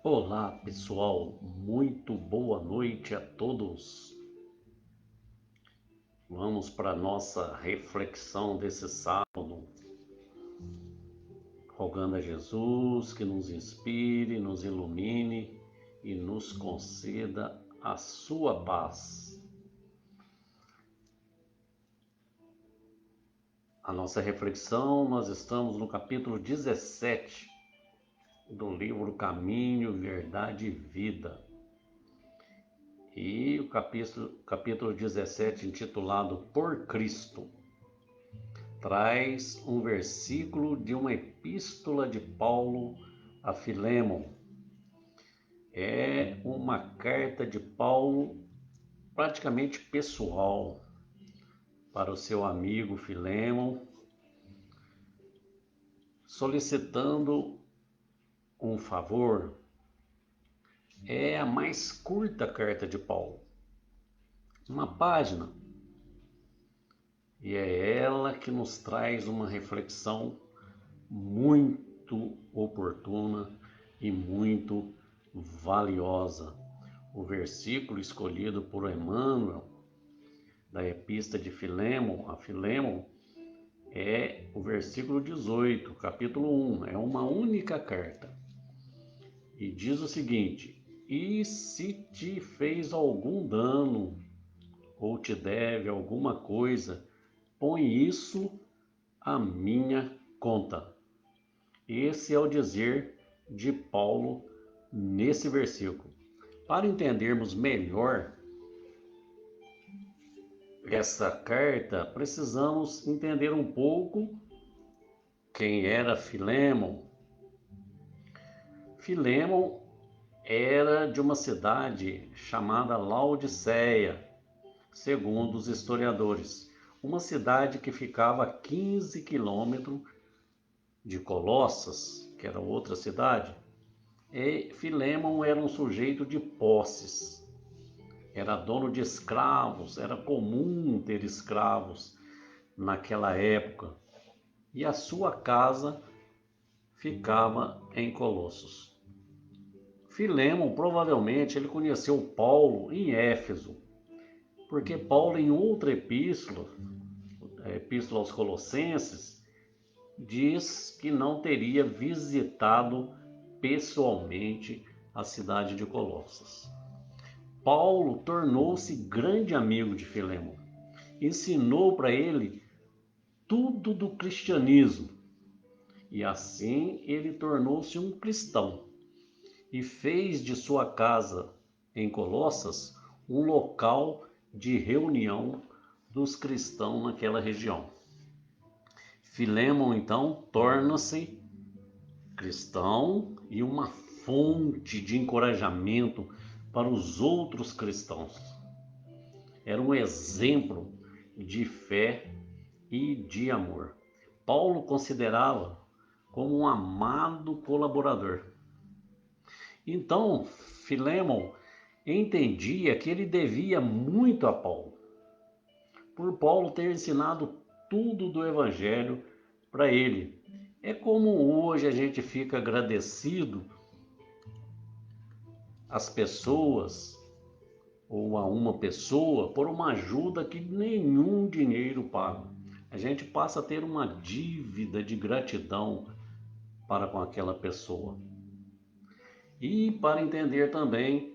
Olá, pessoal, muito boa noite a todos. Vamos para a nossa reflexão desse sábado, rogando a Jesus que nos inspire, nos ilumine e nos conceda a sua paz. A nossa reflexão, nós estamos no capítulo 17 do livro Caminho, Verdade e Vida. E o capítulo 17, intitulado Por Cristo, traz um versículo de uma epístola de Paulo a Filémon. É uma carta de Paulo praticamente pessoal para o seu amigo Filémon, solicitando um favor. É a mais curta carta de Paulo, uma página, e é ela que nos traz uma reflexão muito oportuna e muito valiosa. O versículo escolhido por Emmanuel, da Epístola de Filémon a Filémon, é o versículo 18, capítulo 1. É uma única carta. E diz o seguinte: E se te fez algum dano ou te deve alguma coisa, põe isso à minha conta. Esse é o dizer de Paulo nesse versículo. Para entendermos melhor essa carta, precisamos entender um pouco quem era Filémon. Filémon era de uma cidade chamada Laodiceia, segundo os historiadores. Uma cidade que ficava a 15 quilômetros de Colossas, que era outra cidade. E Filémon era um sujeito de posses, era dono de escravos, era comum ter escravos naquela época. E a sua casa ficava em Colossos. Filémon, provavelmente, ele conheceu Paulo em Éfeso, porque Paulo, em outra epístola, a Epístola aos Colossenses, diz que não teria visitado pessoalmente a cidade de Colossos. Paulo tornou-se grande amigo de Filémon, ensinou para ele tudo do cristianismo, e assim ele tornou-se um cristão e fez de sua casa em Colossas um local de reunião dos cristãos naquela região. Filémon então torna-se cristão e uma fonte de encorajamento para os outros cristãos. Era um exemplo de fé e de amor. Paulo considerava como um amado colaborador. Então, Filémon entendia que ele devia muito a Paulo, por Paulo ter ensinado tudo do Evangelho para ele. É como hoje a gente fica agradecido às pessoas ou a uma pessoa por uma ajuda que nenhum dinheiro paga. A gente passa a ter uma dívida de gratidão para com aquela pessoa. E para entender também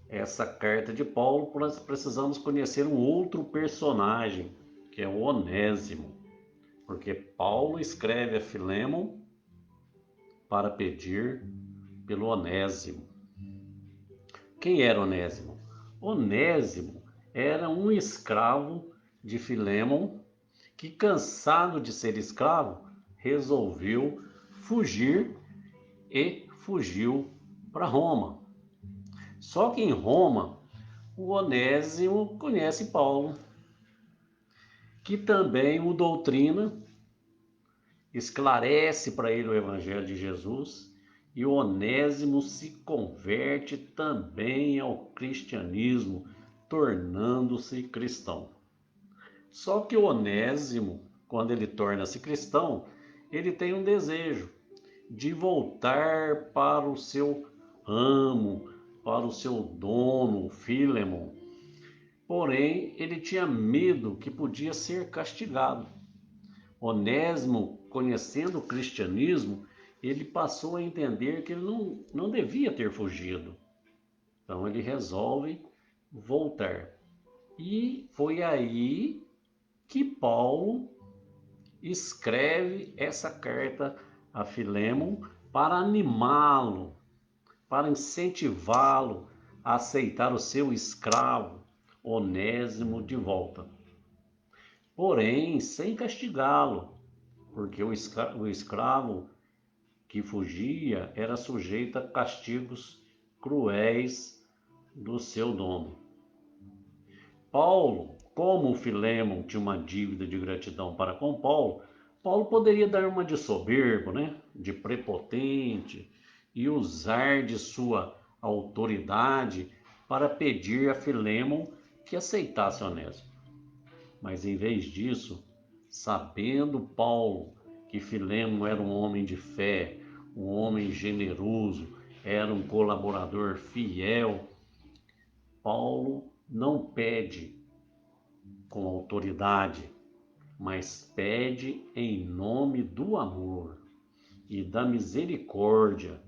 essa carta de Paulo, nós precisamos conhecer um outro personagem, que é o Onésimo, porque Paulo escreve a Filémon para pedir pelo Onésimo. Quem era Onésimo? Onésimo era um escravo de Filémon que, cansado de ser escravo, resolveu fugir e fugiu para Roma. Só que em Roma, o Onésimo conhece Paulo, que também o doutrina, esclarece para ele o Evangelho de Jesus, e o Onésimo se converte também ao cristianismo, tornando-se cristão. Só que o Onésimo, quando ele torna-se cristão, ele tem um desejo de voltar para o seu ramo para o seu dono, Filemon. Porém, ele tinha medo que podia ser castigado. Onésimo, conhecendo o cristianismo, ele passou a entender que ele não devia ter fugido. Então ele resolve voltar. E foi aí que Paulo escreve essa carta a Filemon para animá-lo, para incentivá-lo a aceitar o seu escravo Onésimo de volta. Porém, sem castigá-lo, porque o escravo que fugia era sujeito a castigos cruéis do seu dono. Paulo, como Filemon tinha uma dívida de gratidão para com Paulo, Paulo poderia dar uma de soberbo, de prepotente, e usar de sua autoridade para pedir a Filemon que aceitasse Onésimo. Mas em vez disso, sabendo Paulo que Filemon era um homem de fé, um homem generoso, era um colaborador fiel, Paulo não pede com autoridade, mas pede em nome do amor e da misericórdia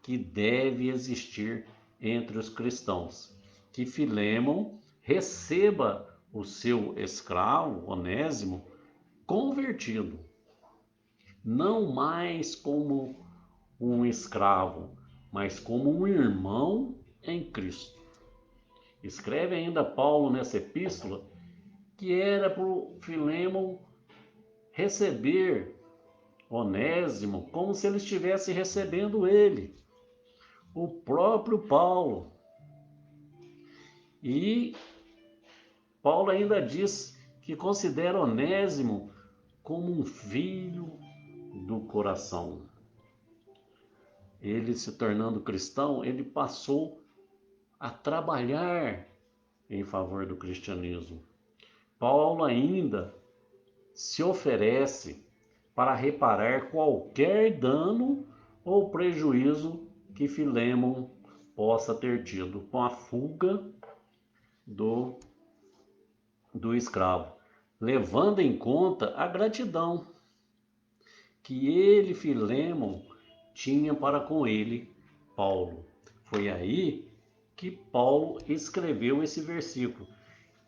que deve existir entre os cristãos, que Filemon receba o seu escravo, Onésimo, convertido, não mais como um escravo, mas como um irmão em Cristo. Escreve ainda Paulo nessa epístola que era para o Filemon receber Onésimo como se ele estivesse recebendo ele, o próprio Paulo. E Paulo ainda diz que considera Onésimo como um filho do coração. Ele, se tornando cristão, ele passou a trabalhar em favor do cristianismo. Paulo ainda se oferece para reparar qualquer dano ou prejuízo que Filemon possa ter tido com a fuga do escravo, levando em conta a gratidão que ele, Filemon, tinha para com ele, Paulo. Foi aí que Paulo escreveu esse versículo.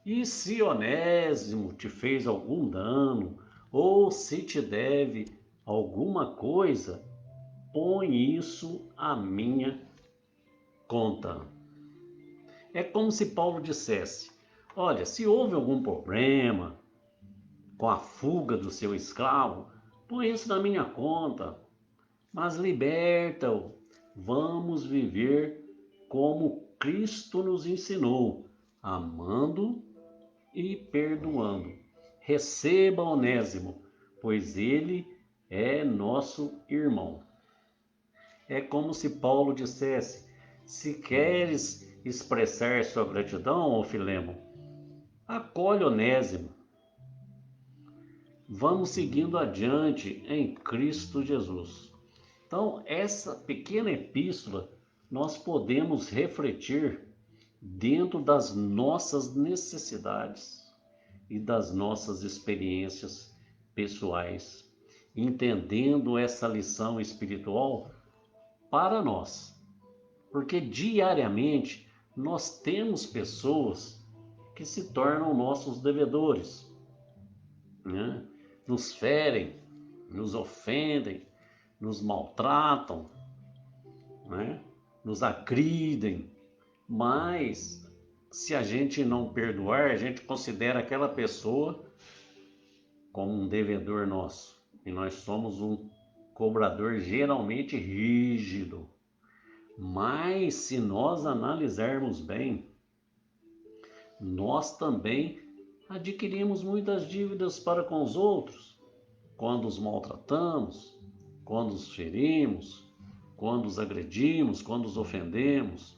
E se Onésimo te fez algum dano, ou se te deve alguma coisa, põe isso à minha conta. É como se Paulo dissesse: olha, se houve algum problema com a fuga do seu escravo, põe isso na minha conta, mas liberta-o. Vamos viver como Cristo nos ensinou, amando e perdoando. Receba Onésimo, pois ele é nosso irmão. É como se Paulo dissesse: se queres expressar sua gratidão, ó Filemon, acolhe Onésimo. Vamos seguindo adiante em Cristo Jesus. Então, essa pequena epístola nós podemos refletir dentro das nossas necessidades e das nossas experiências pessoais, entendendo essa lição espiritual para nós, porque diariamente nós temos pessoas que se tornam nossos devedores, nos ferem, nos ofendem, nos maltratam, nos agridem, mas se a gente não perdoar, a gente considera aquela pessoa como um devedor nosso. E nós somos um cobrador geralmente rígido. Mas se nós analisarmos bem, nós também adquirimos muitas dívidas para com os outros, quando os maltratamos, quando os ferimos, quando os agredimos, quando os ofendemos.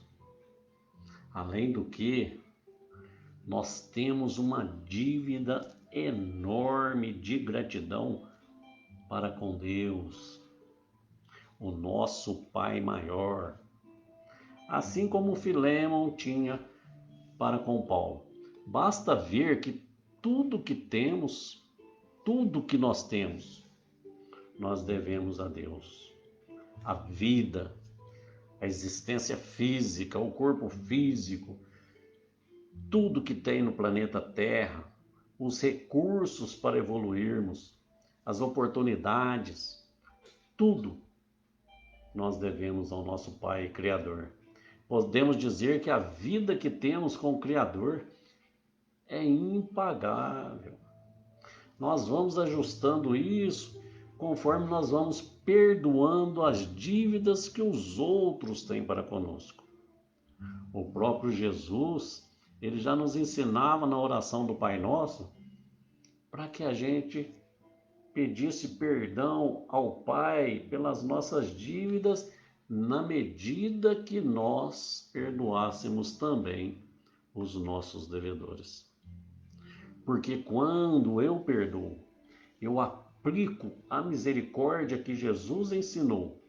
Além do que, nós temos uma dívida enorme de gratidão para com Deus, o nosso Pai maior, assim como Filémon tinha para com Paulo. Basta ver que tudo que temos, tudo que nós temos, nós devemos a Deus. A vida, a existência física, o corpo físico, tudo que tem no planeta Terra, os recursos para evoluirmos, as oportunidades, tudo nós devemos ao nosso Pai Criador. Podemos dizer que a vida que temos com o Criador é impagável. Nós vamos ajustando isso conforme nós vamos perdoando as dívidas que os outros têm para conosco. O próprio Jesus, ele já nos ensinava na oração do Pai Nosso para que a gente pedisse perdão ao Pai pelas nossas dívidas na medida que nós perdoássemos também os nossos devedores. Porque quando eu perdoo, eu aplico a misericórdia que Jesus ensinou,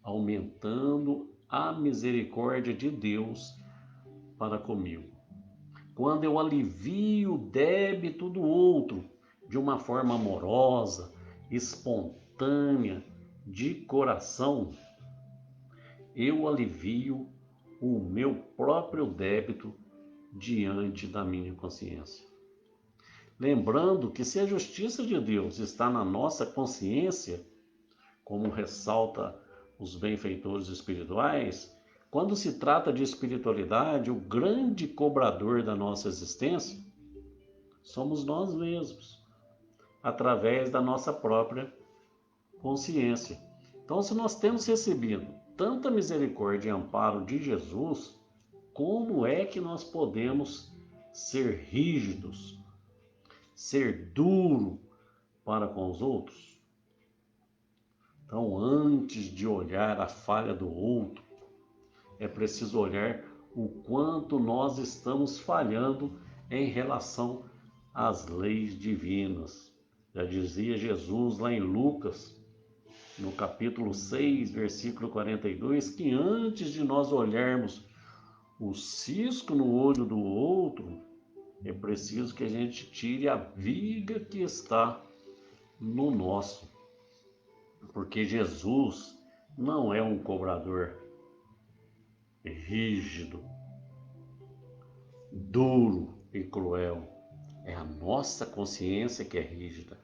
aumentando a misericórdia de Deus para comigo. Quando eu alivio o débito do outro de uma forma amorosa, espontânea, de coração, eu alivio o meu próprio débito diante da minha consciência. Lembrando que se a justiça de Deus está na nossa consciência, como ressalta os benfeitores espirituais, quando se trata de espiritualidade, o grande cobrador da nossa existência somos nós mesmos, através da nossa própria consciência. Então, se nós temos recebido tanta misericórdia e amparo de Jesus, como é que nós podemos ser rígidos, ser duro para com os outros? Então, antes de olhar a falha do outro, é preciso olhar o quanto nós estamos falhando em relação às leis divinas. Já dizia Jesus lá em Lucas, no capítulo 6, versículo 42, que antes de nós olharmos o cisco no olho do outro, é preciso que a gente tire a viga que está no nosso. Porque Jesus não é um cobrador rígido, duro e cruel. É a nossa consciência que é rígida.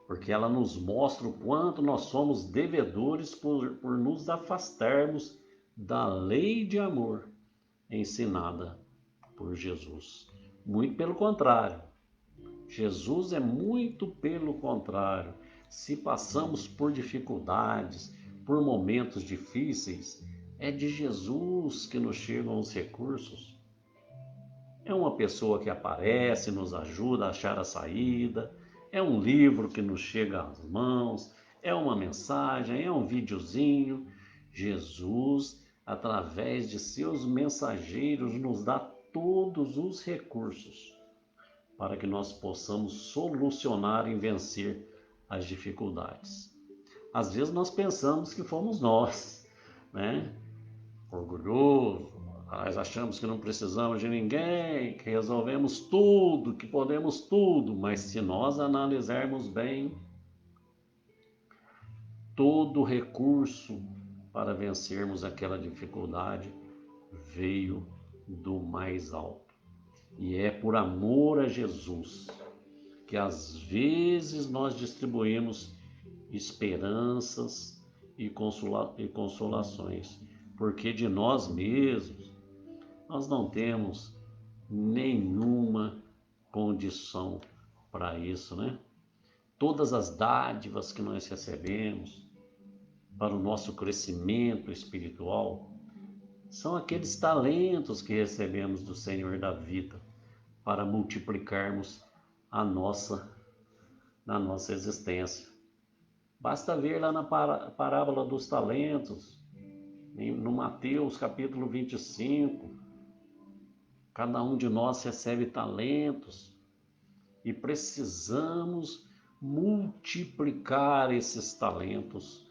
Porque ela nos mostra o quanto nós somos devedores por nos afastarmos da lei de amor ensinada por Jesus. Muito pelo contrário. Jesus é muito pelo contrário. Se passamos por dificuldades, por momentos difíceis, é de Jesus que nos chegam os recursos. É uma pessoa que aparece, nos ajuda a achar a saída, é um livro que nos chega às mãos, é uma mensagem, é um videozinho. Jesus, através de seus mensageiros, nos dá todos os recursos para que nós possamos solucionar e vencer as dificuldades. Às vezes nós pensamos que fomos nós, né? Orgulhoso, nós achamos que não precisamos de ninguém, que resolvemos tudo, que podemos tudo, mas se nós analisarmos bem, todo recurso para vencermos aquela dificuldade veio do mais alto. E é por amor a Jesus que às vezes nós distribuímos esperanças e consolações, porque de nós mesmos nós não temos nenhuma condição para isso, né? Todas as dádivas que nós recebemos para o nosso crescimento espiritual são aqueles talentos que recebemos do Senhor da vida para multiplicarmos na nossa existência. Basta ver lá na parábola dos talentos, no Mateus capítulo 25, cada um de nós recebe talentos e precisamos multiplicar esses talentos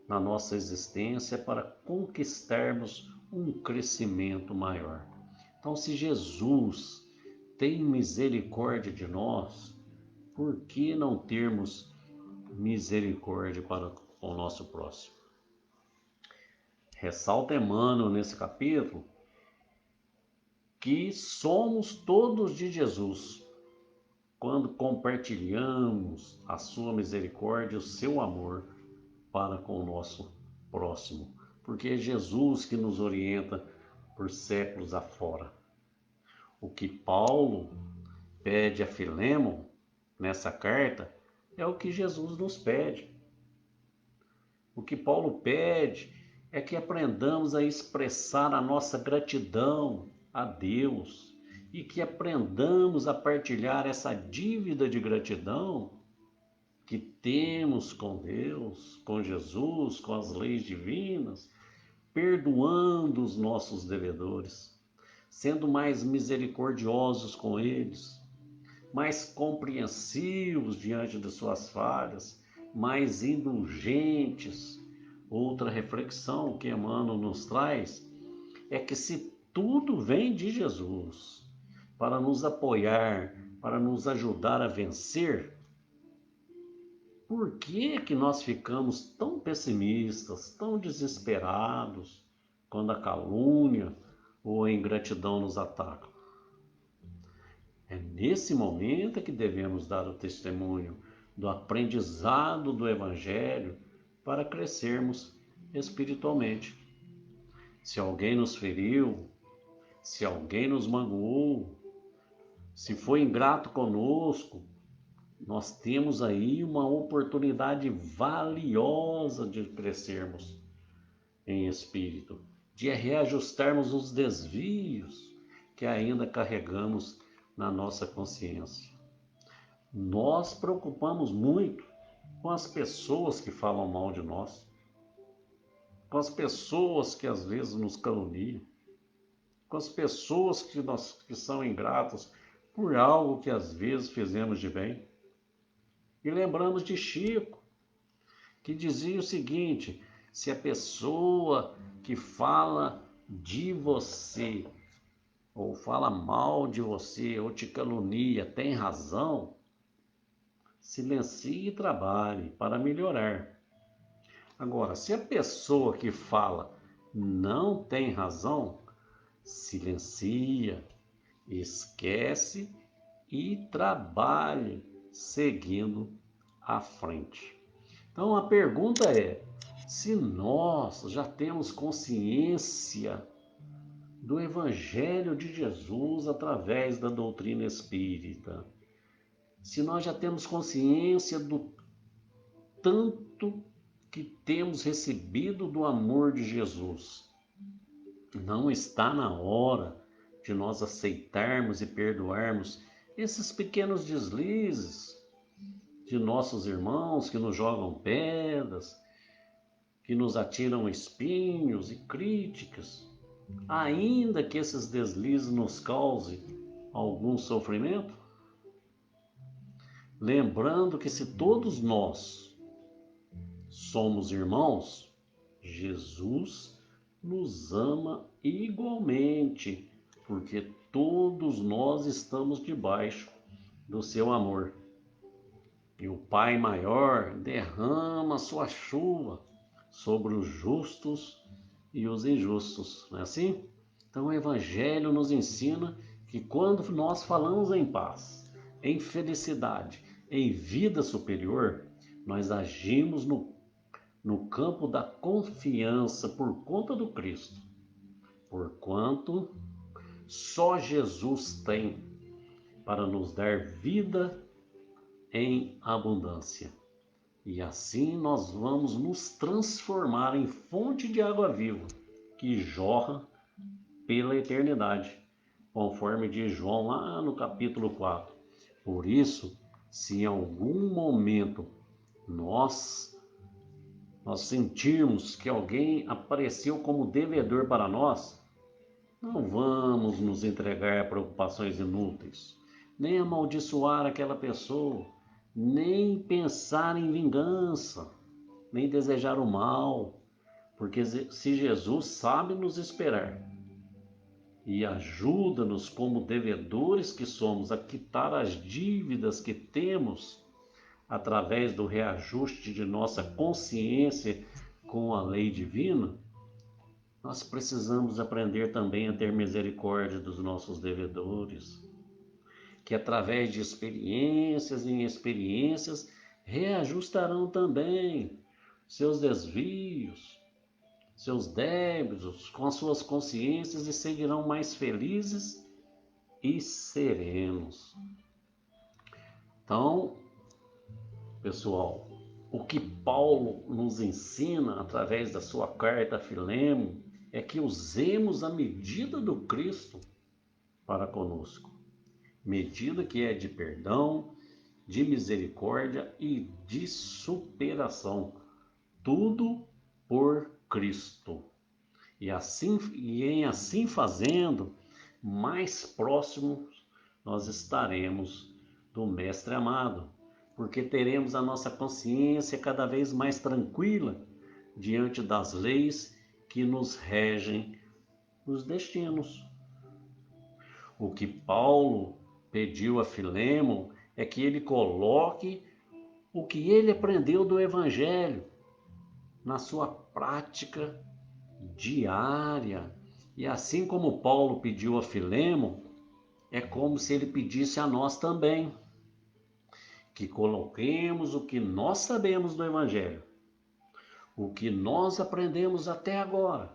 na nossa existência para conquistarmos um crescimento maior. Então, se Jesus tem misericórdia de nós, por que não termos misericórdia para o nosso próximo? Ressalta Emmanuel nesse capítulo que somos todos de Jesus quando compartilhamos a sua misericórdia, o seu amor para com o nosso próximo, porque é Jesus que nos orienta por séculos afora. O que Paulo pede a Filémon nessa carta é o que Jesus nos pede. O que Paulo pede é que aprendamos a expressar a nossa gratidão a Deus e que aprendamos a partilhar essa dívida de gratidão que temos com Deus, com Jesus, com as leis divinas, perdoando os nossos devedores, sendo mais misericordiosos com eles, mais compreensivos diante de suas falhas, mais indulgentes. Outra reflexão que Emmanuel nos traz é que se tudo vem de Jesus para nos apoiar, para nos ajudar a vencer, por que que nós ficamos tão pessimistas, tão desesperados quando a calúnia ou a ingratidão nos atacam? É nesse momento que devemos dar o testemunho do aprendizado do Evangelho para crescermos espiritualmente. Se alguém nos feriu, se alguém nos magoou, se foi ingrato conosco, nós temos aí uma oportunidade valiosa de crescermos em espírito, de reajustarmos os desvios que ainda carregamos na nossa consciência. Nós preocupamos muito com as pessoas que falam mal de nós, com as pessoas que às vezes nos caluniam, com as pessoas que são ingratas por algo que às vezes fizemos de bem. E lembramos de Chico, que dizia o seguinte: se a pessoa que fala de você, ou fala mal de você, ou te calunia, tem razão, silencie e trabalhe para melhorar. Agora, se a pessoa que fala não tem razão, silencia, esquece e trabalhe seguindo à frente. Então a pergunta é: se nós já temos consciência do Evangelho de Jesus através da doutrina espírita, se nós já temos consciência do tanto que temos recebido do amor de Jesus, não está na hora de nós aceitarmos e perdoarmos esses pequenos deslizes de nossos irmãos que nos jogam pedras, que nos atiram espinhos e críticas, ainda que esses deslizes nos causem algum sofrimento? Lembrando que se todos nós somos irmãos, Jesus nos ama igualmente, porque todos nós estamos debaixo do seu amor. E o Pai maior derrama sua chuva sobre os justos e os injustos, não é assim? Então o Evangelho nos ensina que quando nós falamos em paz, em felicidade, em vida superior, nós agimos no campo da confiança por conta do Cristo, porquanto só Jesus tem para nos dar vida em abundância. E assim nós vamos nos transformar em fonte de água viva, que jorra pela eternidade, conforme diz João lá no capítulo 4. Por isso, se em algum momento nós sentirmos que alguém apareceu como devedor para nós, não vamos nos entregar a preocupações inúteis, nem amaldiçoar aquela pessoa, nem pensar em vingança. nem desejar o mal, porque se Jesus sabe nos esperar e ajuda-nos como devedores que somos a quitar as dívidas que temos através do reajuste de nossa consciência com a lei divina, nós precisamos aprender também a ter misericórdia dos nossos devedores, que através de experiências em experiências reajustarão também seus desvios, seus débitos com as suas consciências e seguirão mais felizes e serenos. Então, pessoal, o que Paulo nos ensina através da sua carta a Filemon é que usemos a medida do Cristo para conosco. Medida que é de perdão, de misericórdia e de superação. Tudo por Cristo. E em assim fazendo, mais próximos nós estaremos do Mestre amado, porque teremos a nossa consciência cada vez mais tranquila diante das leis que nos regem os destinos. O que Paulo pediu a Filemon é que ele coloque o que ele aprendeu do Evangelho na sua prática diária. E assim como Paulo pediu a Filemon, é como se ele pedisse a nós também, que coloquemos o que nós sabemos do Evangelho, o que nós aprendemos até agora,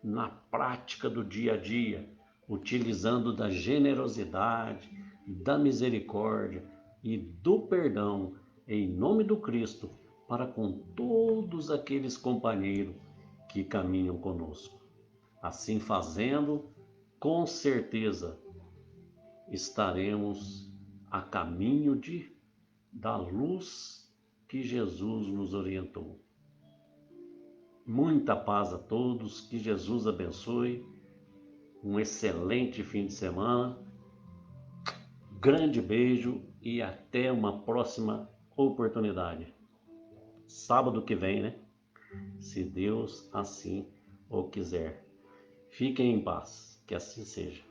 na prática do dia a dia, utilizando da generosidade, da misericórdia e do perdão em nome do Cristo para com todos aqueles companheiros que caminham conosco. Assim fazendo, com certeza estaremos a caminho da luz que Jesus nos orientou. Muita paz a todos, que Jesus abençoe, um excelente fim de semana, grande beijo e até uma próxima oportunidade. Sábado que vem, né? Se Deus assim o quiser. Fiquem em paz, que assim seja.